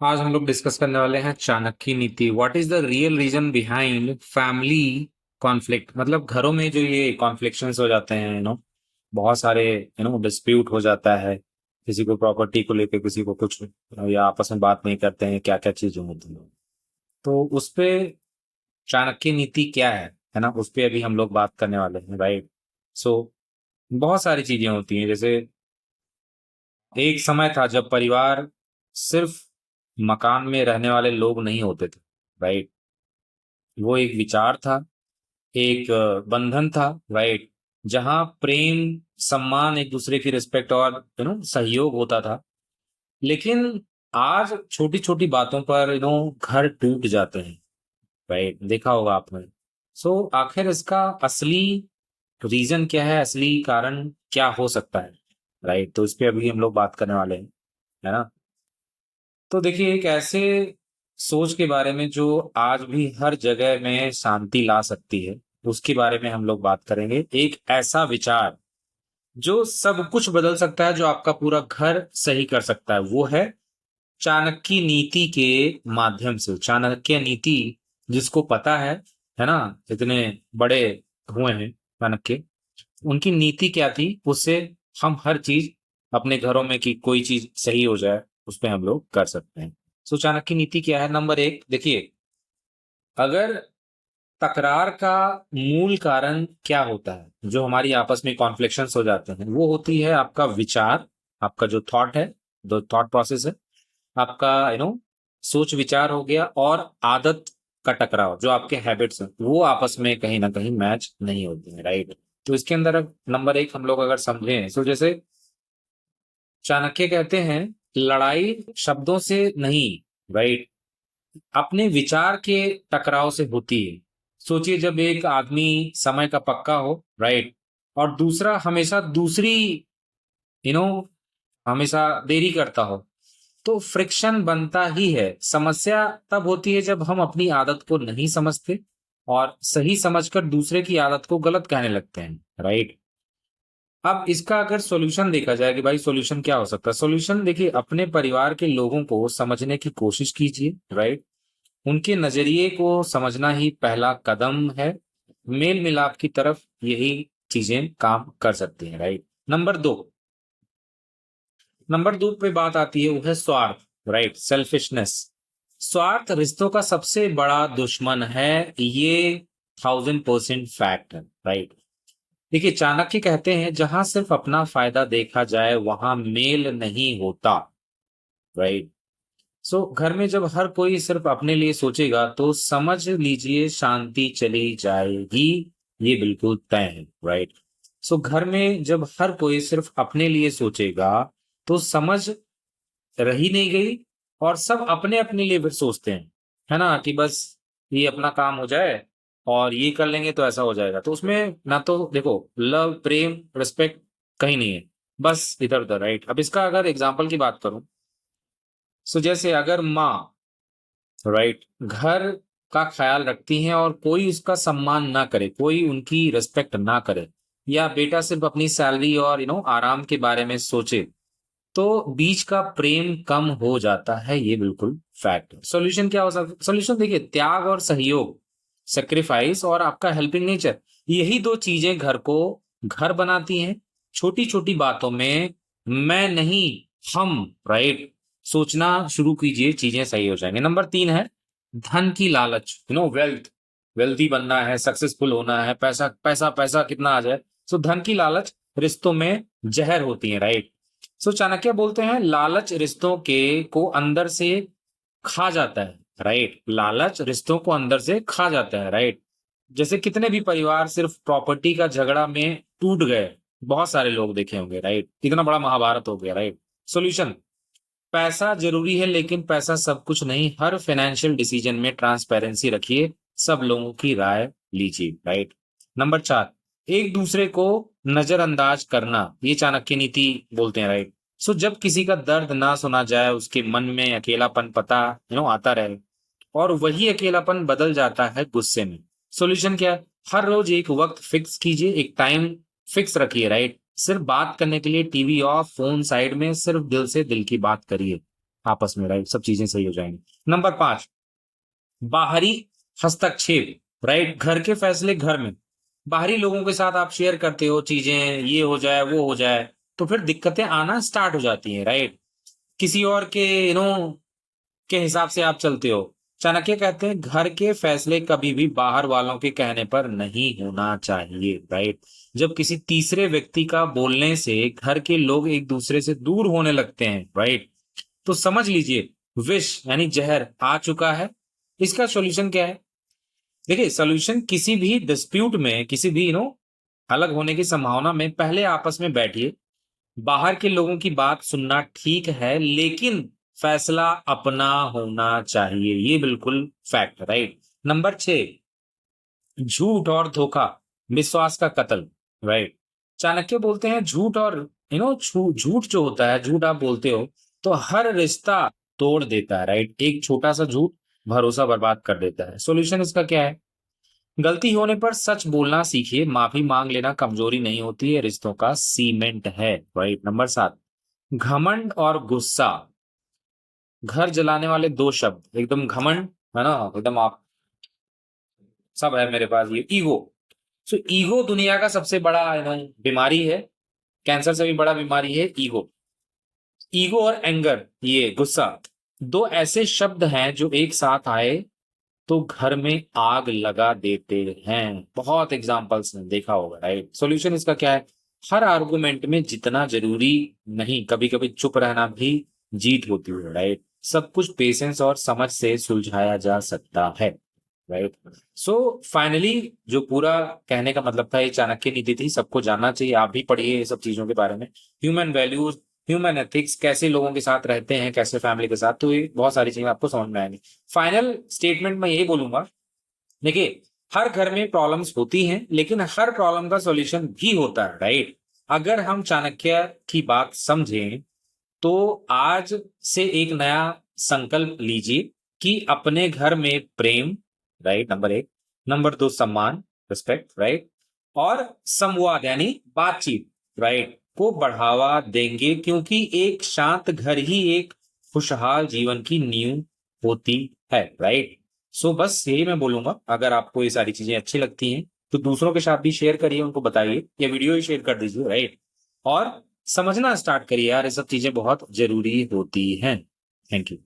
आज हम लोग डिस्कस करने वाले हैं चाणक्य नीति। What is the real reason behind family conflict. मतलब घरों में जो ये कॉन्फ्लिक्शंस हो जाते हैं, बहुत सारे डिस्प्यूट हो जाता है, किसी को प्रॉपर्टी को लेकर, किसी को कुछ, या आपस में बात नहीं करते हैं, क्या क्या चीजें होती हैं। तो उस पे चाणक्य नीति क्या है ना, उस पे अभी हम लोग बात करने वाले हैं, राइट। सो बहुत सारी चीजें होती हैं, जैसे एक समय था जब परिवार सिर्फ मकान में रहने वाले लोग नहीं होते थे, राइट। वो एक विचार था, एक बंधन था, राइट, जहां प्रेम, सम्मान, एक दूसरे की रिस्पेक्ट और सहयोग होता था। लेकिन आज छोटी छोटी बातों पर घर टूट जाते हैं, राइट, देखा होगा आपने। सो आखिर इसका असली रीजन क्या है, असली कारण क्या हो सकता है, राइट। तो इस पे अभी हम लोग बात करने वाले हैं, है ना। तो देखिए, एक ऐसे सोच के बारे में जो आज भी हर जगह में शांति ला सकती है, उसके बारे में हम लोग बात करेंगे। एक ऐसा विचार जो सब कुछ बदल सकता है, जो आपका पूरा घर सही कर सकता है, वो है चाणक्य नीति के माध्यम से। चाणक्य नीति जिसको पता है ना, इतने बड़े हुए हैं चाणक्य, उनकी नीति क्या थी, उससे हम हर चीज अपने घरों में की कोई चीज सही हो जाए, उस पे हम लोग कर सकते हैं। सो चाणक्य नीति क्या है? नंबर एक, देखिए, अगर तकरार का मूल कारण क्या होता है, जो हमारी आपस में कॉन्फ्लिक्शंस हो जाते हैं, वो होती है आपका विचार, आपका जो थॉट है, जो थॉट प्रोसेस है, आपका सोच विचार हो गया, और आदत का टकराव, जो आपके हैबिट्स हैं, वो आपस में कहीं ना कहीं मैच नहीं होते हैं, राइट। तो इसके अंदर नंबर एक हम लोग अगर समझें, तो जैसे चाणक्य कहते हैं, लड़ाई शब्दों से नहीं, राइट, अपने विचार के टकराव से होती है। सोचिए, जब एक आदमी समय का पक्का हो, राइट, और दूसरा हमेशा दूसरी यू नो हमेशा देरी करता हो, तो फ्रिक्शन बनता ही है। समस्या तब होती है जब हम अपनी आदत को नहीं समझते और सही समझकर दूसरे की आदत को गलत कहने लगते हैं, राइट। अब इसका अगर सॉल्यूशन देखा जाए कि भाई सॉल्यूशन क्या हो सकता है, सॉल्यूशन देखिए, अपने परिवार के लोगों को समझने की कोशिश कीजिए, राइट। उनके नजरिए को समझना ही पहला कदम है। मेल मिलाप की तरफ यही चीजें काम कर सकती हैं, राइट। नंबर दो पे बात आती है, वो है स्वार्थ, राइट, सेल्फिशनेस। स्वार्थ रिश्तों का सबसे बड़ा दुश्मन है, ये 1000% फैक्ट है, राइट। देखिए, चाणक्य कहते हैं, जहां सिर्फ अपना फायदा देखा जाए वहां मेल नहीं होता, राइट। सो घर में जब हर कोई सिर्फ अपने लिए सोचेगा, तो समझ लीजिए शांति चली जाएगी, ये बिल्कुल तय है, राइट। सो घर में जब हर कोई सिर्फ अपने लिए सोचेगा, तो समझ रही नहीं गई, और सब अपने अपने लिए फिर सोचते हैं, है ना, कि बस ये अपना काम हो जाए और ये कर लेंगे तो ऐसा हो जाएगा। तो उसमें ना तो देखो लव, प्रेम, रिस्पेक्ट कहीं नहीं है, बस इधर उधर, राइट। अब इसका अगर एग्जाम्पल की बात करूं, सो जैसे अगर माँ, राइट, घर का ख्याल रखती हैं और कोई उसका सम्मान ना करे, कोई उनकी रिस्पेक्ट ना करे, या बेटा सिर्फ अपनी सैलरी और आराम के बारे में सोचे, तो बीच का प्रेम कम हो जाता है, ये बिल्कुल फैक्ट है। सॉल्यूशन क्या हो सकता है? सॉल्यूशन देखिए, त्याग और सहयोग, सेक्रीफाइस और आपका हेल्पिंग नेचर, यही दो चीजें घर को घर बनाती हैं। छोटी छोटी बातों में मैं नहीं, हम, राइट, सोचना शुरू कीजिए, चीजें सही हो जाएंगी। नंबर तीन है धन की लालच, वेल्थ, वेल्थी बनना है, सक्सेसफुल होना है, पैसा पैसा पैसा कितना आ जाए। सो धन की लालच रिश्तों में जहर होती है, राइट। सो चाणक्य बोलते हैं, लालच रिश्तों के को अंदर से खा जाता है, राइट। लालच रिश्तों को अंदर से खा जाता है, राइट। जैसे कितने भी परिवार सिर्फ प्रॉपर्टी का झगड़ा में टूट गए, बहुत सारे लोग देखे होंगे, राइट। कितना बड़ा महाभारत हो गया, राइट। सॉल्यूशन, पैसा जरूरी है, लेकिन पैसा सब कुछ नहीं। हर फाइनेंशियल डिसीजन में ट्रांसपेरेंसी रखिए, सब लोगों की राय लीजिए, राइट। नंबर चार, एक दूसरे को नजरअंदाज करना, ये चाणक्य नीति बोलते हैं, राइट। सो जब किसी का दर्द ना सुना जाए, उसके मन में अकेलापन पता आता रहे, और वही अकेलापन बदल जाता है गुस्से में। सॉल्यूशन क्या है? हर रोज एक वक्त फिक्स कीजिए, एक टाइम फिक्स रखिए, राइट। सिर्फ बात करने के लिए टीवी ऑफ, फोन साइड में, सिर्फ दिल से दिल की बात करिए। आपस में, राइट, सब चीजें सही हो जाएंगी। नंबर 5, बाहरी हस्तक्षेप, राइट, घर के फैसले घर में, बाहरी लोगों के साथ आप शेयर करते हो चीजें, ये हो जाए वो हो जाए, तो फिर दिक्कतें आना स्टार्ट हो जाती हैं, राइट। किसी और के के हिसाब से आप चलते हो। चाणक्य कहते हैं घर के फैसले कभी भी बाहर वालों के कहने पर नहीं होना चाहिए, राइट। जब किसी तीसरे व्यक्ति का बोलने से घर के लोग एक दूसरे से दूर होने लगते हैं, राइट, तो समझ लीजिए विष यानी जहर आ चुका है। इसका सॉल्यूशन क्या है? देखिए, सॉल्यूशन किसी भी डिस्प्यूट में, किसी भी अलग होने की संभावना में पहले आपस में बैठिए। बाहर के लोगों की बात सुनना ठीक है, लेकिन फैसला अपना होना चाहिए, ये बिल्कुल फैक्ट, राइट। नंबर 6, झूठ और धोखा, विश्वास का कत्ल, राइट। चाणक्य बोलते हैं झूठ और झूठ जो होता है, झूठ आप बोलते हो तो हर रिश्ता तोड़ देता है, राइट। एक छोटा सा झूठ भरोसा बर्बाद कर देता है। सॉल्यूशन इसका क्या है? गलती होने पर सच बोलना सीखिए, माफी मांग लेना कमजोरी नहीं होती है, रिश्तों का सीमेंट है, राइट। नंबर 7, घमंड और गुस्सा, घर जलाने वाले दो शब्द, एकदम घमंड है ना, एकदम आप सब है मेरे पास, ये ईगो। सो ईगो दुनिया का सबसे बड़ा बीमारी है, कैंसर से भी बड़ा बीमारी है ईगो। ईगो और एंगर, ये गुस्सा, दो ऐसे शब्द हैं जो एक साथ आए तो घर में आग लगा देते हैं। बहुत एग्जांपल्स ने देखा होगा, राइट। सॉल्यूशन इसका क्या है? हर आर्गुमेंट में जितना जरूरी नहीं, कभी कभी चुप रहना भी जीत होती है, राइट। सब कुछ पेशेंस और समझ से सुलझाया जा सकता है, राइट। सो फाइनली जो पूरा कहने का मतलब था, ये चाणक्य नीति थी, सबको जानना चाहिए, आप भी पढ़िए ये सब चीजों के बारे में। ह्यूमन वैल्यूज, ह्यूमन एथिक्स, कैसे लोगों के साथ रहते हैं, कैसे फैमिली के साथ, तो ये बहुत सारी चीजें आपको समझ में आएंगी। फाइनल स्टेटमेंट मैं यही बोलूंगा, देखिए, हर घर में प्रॉब्लम्स होती हैं, लेकिन हर प्रॉब्लम का सॉल्यूशन भी होता है, राइट। अगर हम चाणक्य की बात समझें तो आज से एक नया संकल्प लीजिए कि अपने घर में प्रेम, राइट, नंबर 1, नंबर 2 सम्मान, रिस्पेक्ट, राइट, और संवाद यानी बातचीत, राइट, को बढ़ावा देंगे, क्योंकि एक शांत घर ही एक खुशहाल जीवन की नींव होती है, राइट। सो बस यही मैं बोलूंगा, अगर आपको ये सारी चीजें अच्छी लगती हैं तो दूसरों के साथ भी शेयर करिए, उनको बताइए, या वीडियो ही शेयर कर दीजिए, राइट। और समझना स्टार्ट करिए यार, ये सब चीजें बहुत जरूरी होती हैं। Thank you.